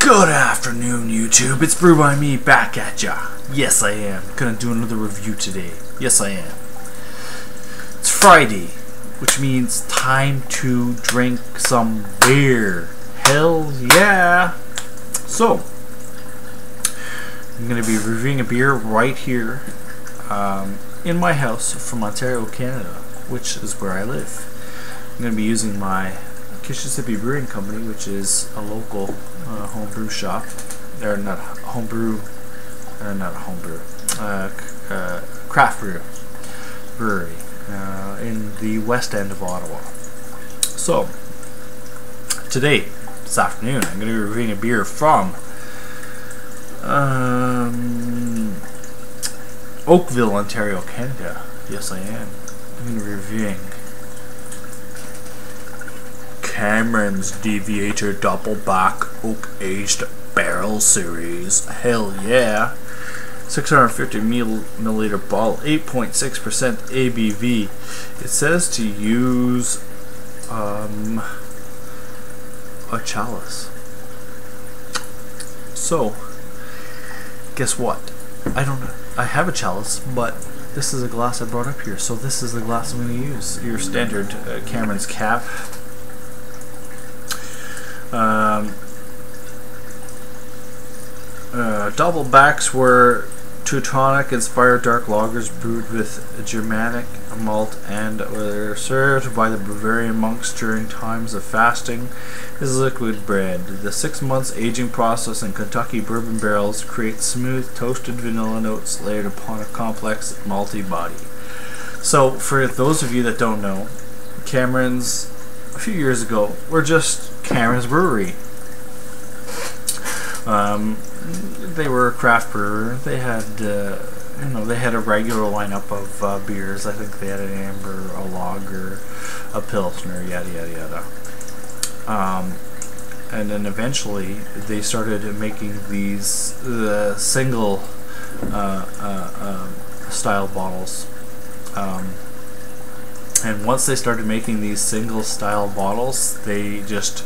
Good afternoon, YouTube. It's Brew by Me back at ya. Yes, I am. Gonna do another review today. Yes, I am. It's Friday, which means time to drink some beer. Hell yeah! So, I'm gonna be reviewing a beer right here in my house from Ontario, Canada, which is where I live. I'm gonna be using my Mississippi Brewing Company, which is a local homebrew shop. They're not homebrew, craft brewery in the west end of Ottawa. So this afternoon, I'm going to be reviewing a beer from Oakvuille, Ontario, Canada. Yes, I am. I'm going to be reviewing Cameroons Deviator Dopplebock Oak Aged BarreL Series. Hell yeah! 650 milliliter bottle, 8.6% ABV. It says to use a chalice. So, guess what? I don't know. I have a chalice, but this is a glass I brought up here. So this is the glass I'm going to use. Your standard Cameron's cap. Dopplebocks were Teutonic inspired dark lagers brewed with Germanic malt and were served by the Bavarian monks during times of fasting as liquid bread. The 6 months aging process in Kentucky bourbon barrels creates smooth toasted vanilla notes layered upon a complex malty body. So for those of you that don't know, Cameron's a few years ago were just Cameron's Brewery. They were a craft brewer. They had, they had a regular lineup of beers. I think they had an amber, a lager, a pilsner, yada yada yada. And then eventually they started making these single style bottles. And once they started making these single style bottles, they just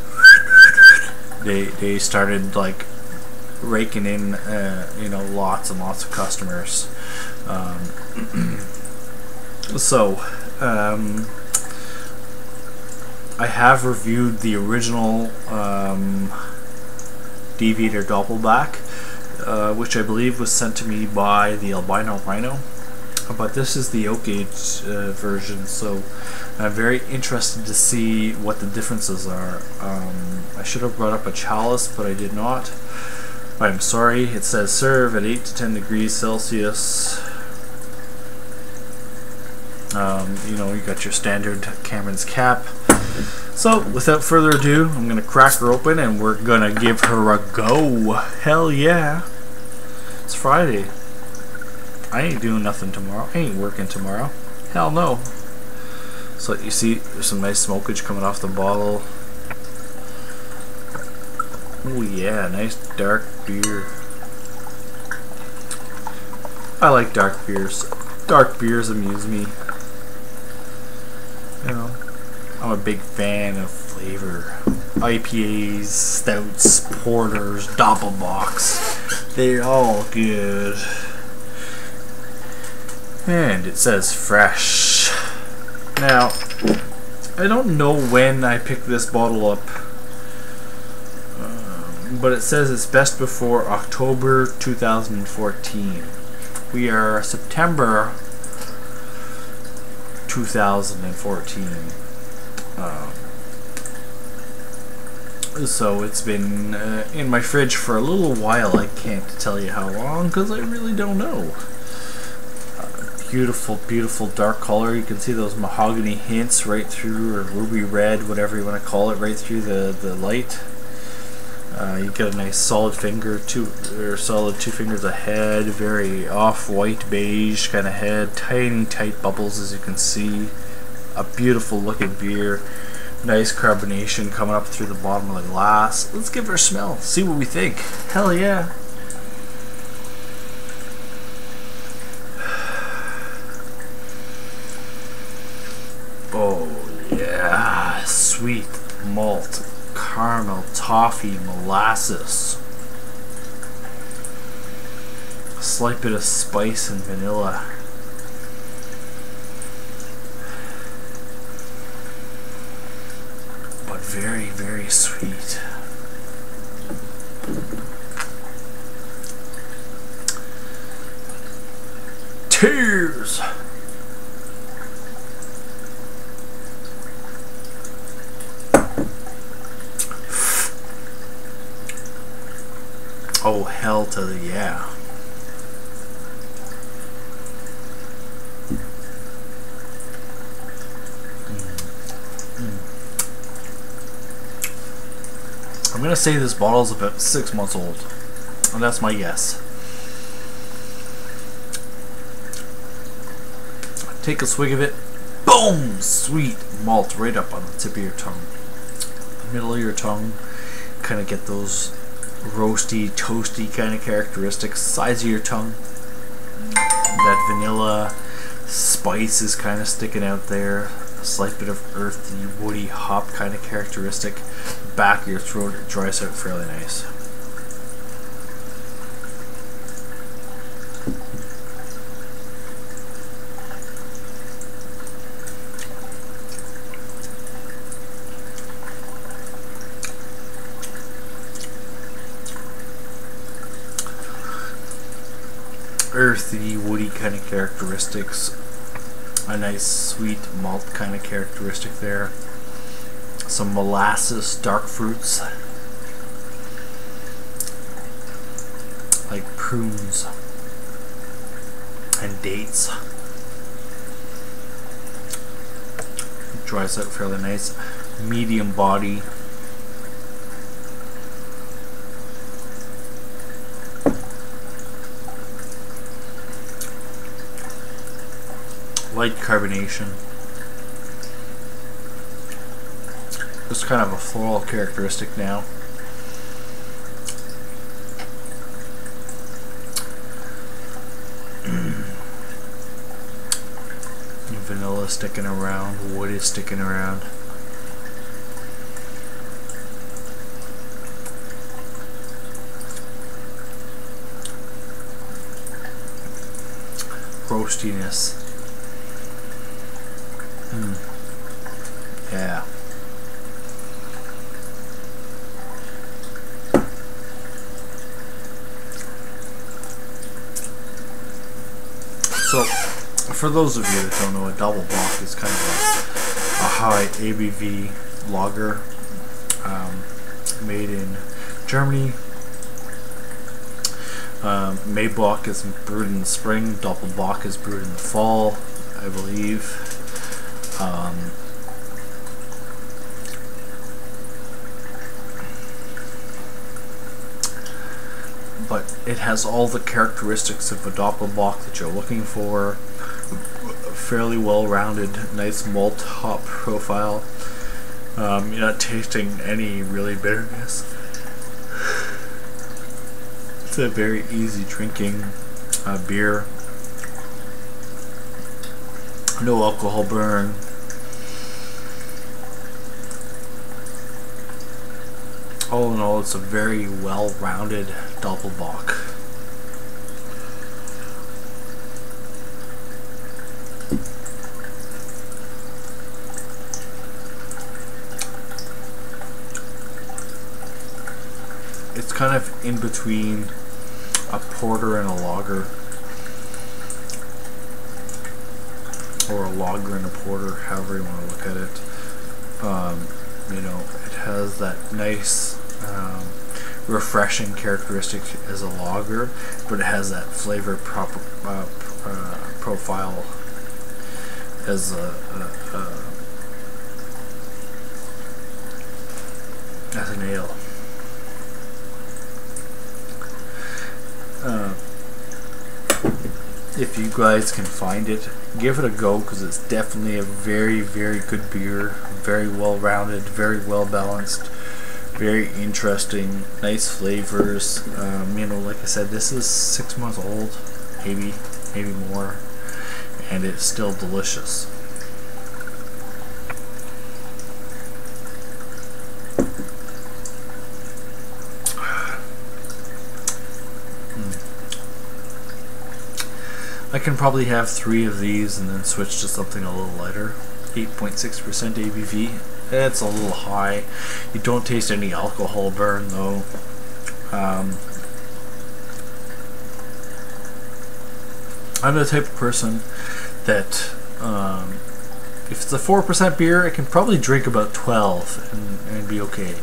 they started like raking in lots and lots of customers. I have reviewed the original Deviator Dopplebock, which I believe was sent to me by the Albino Rhino. But this is the oak aged version, so I'm very interested to see what the differences are. I should have brought up a chalice, but I did not. I'm sorry. It says serve at 8 to 10 degrees Celsius. You got your standard Cameron's cap. So without further ado, I'm gonna crack her open and we're gonna give her a go. Hell yeah! It's Friday. I ain't doing nothing tomorrow. I ain't working tomorrow. Hell no. So you see, there's some nice smokage coming off the bottle. Oh yeah, nice dark beer. I like dark beers. Dark beers amuse me. I'm a big fan of flavor. IPAs, stouts, porters, Dopplebocks. They're all good. And it says fresh. Now, I don't know when I picked this bottle up, but it says it's best before October 2014. We are September 2014. So it's been in my fridge for a little while. I can't tell you how long because I really don't know. Beautiful, beautiful dark color. You can see those mahogany hints right through, or ruby red, whatever you want to call it, right through the light. You get a nice solid solid 2 fingers ahead. Very off-white beige kind of head. Tiny tight bubbles, as you can see. A beautiful looking beer. Nice carbonation coming up through the bottom of the glass. Let's give her a smell. See what we think. Hell yeah. Oh yeah, sweet malt, caramel, toffee, molasses. A slight bit of spice and vanilla. But very, very sweet. Cheers! Oh, hell to the yeah. I'm gonna say this bottle is about 6 months old, and that's my guess. Take a swig of it. Boom! Sweet malt right up on the tip of your tongue. Middle of your tongue. Kind of get those roasty, toasty kind of characteristics. Sides of your tongue. That vanilla spice is kind of sticking out there. A slight bit of earthy, woody hop kind of characteristic. Back of your throat, it dries out fairly nice. Earthy, woody kind of characteristics. A nice sweet malt kind of characteristic there. Some molasses, dark fruits like prunes and dates. Dries out fairly nice. Medium body. Light carbonation. It's kind of a floral characteristic now. Vanilla sticking around, wood is sticking around. Roastiness. Yeah. So, for those of you that don't know, a Dopplebock is kind of a high ABV lager made in Germany. Maibock is brewed in the spring. Dopplebock is brewed in the fall, I believe. But it has all the characteristics of a Dopplebock that you're looking for. Fairly well-rounded, nice malt hop profile. You're not tasting any really bitterness. It's a very easy drinking beer. No alcohol burn. All in all, it's a very well-rounded Dopplebock. It's kind of in between a porter and a lager, or a lager and a porter, however you want to look at it. You know, it has that nice refreshing characteristic as a lager, but it has that flavor profile as an ale. If you guys can find it, give it a go, because it's definitely a very, very good beer. Very well rounded, very well balanced, very interesting, nice flavors. You know, like I said, this is 6 months old, maybe more, and it's still delicious. I can probably have 3 of these and then switch to something a little lighter. 8.6% ABV. It's a little high. You don't taste any alcohol burn though. I'm the type of person that if it's a 4% beer, I can probably drink about 12 and be okay.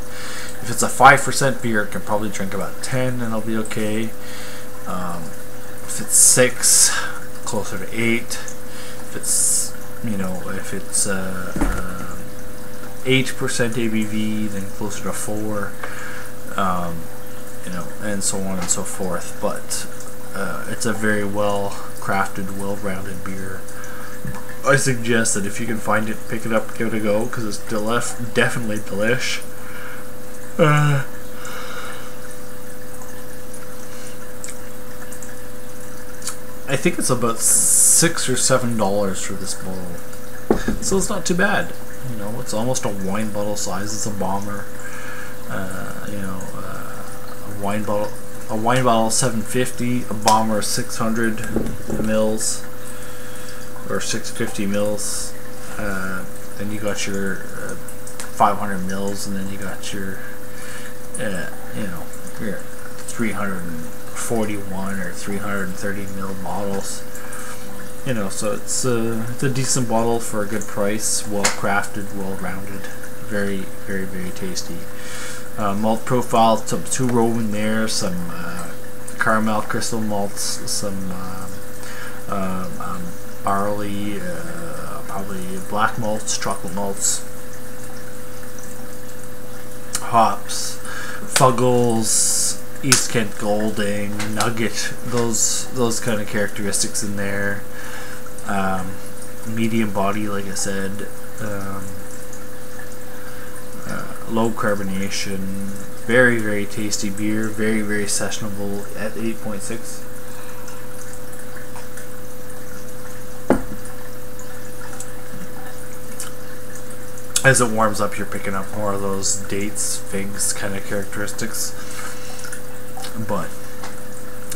If it's a 5% beer, I can probably drink about 10 and I'll be okay. If it's 6, closer to 8. If it's, you know, if it's 8% ABV, then closer to 4. You know, and so on and so forth. But it's a very well crafted, well rounded beer. I suggest that if you can find it, pick it up, give it a go, because it's definitely delish. I think it's about $6 or $7 for this bottle, so it's not too bad. You know, it's almost a wine bottle size. It's a bomber. You know, a wine bottle $750, a bomber 600 mils or 650 mils. Then you got your 500 mils, and then you got your you know, your 341 or 330 mil bottles. You know, so it's a decent bottle for a good price, well crafted, well rounded, very, very, very tasty. Malt profile, some 2-row in there, some caramel crystal malts, some barley, probably black malts, chocolate malts, hops, Fuggles, East Kent Golding, Nugget, those kind of characteristics in there. Medium body, like I said. Low carbonation, very, very tasty beer, very, very sessionable at 8.6. As it warms up, you're picking up more of those dates, figs kind of characteristics. But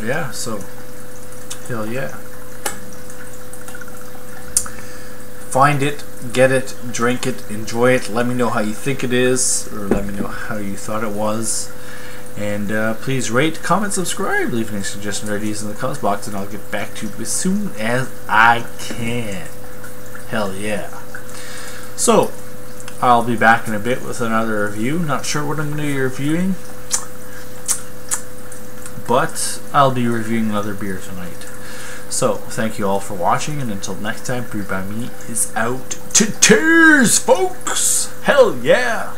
yeah, so hell yeah. Find it, get it, drink it, enjoy it. Let me know how you think it is, or let me know how you thought it was. And please rate, comment, subscribe, leave any suggestions or ideas in the comments box, and I'll get back to you as soon as I can. Hell yeah. So, I'll be back in a bit with another review. Not sure what I'm going to be reviewing, but I'll be reviewing another beer tonight. So, thank you all for watching, and until next time, Brew by Me is out to tears, folks! Hell yeah!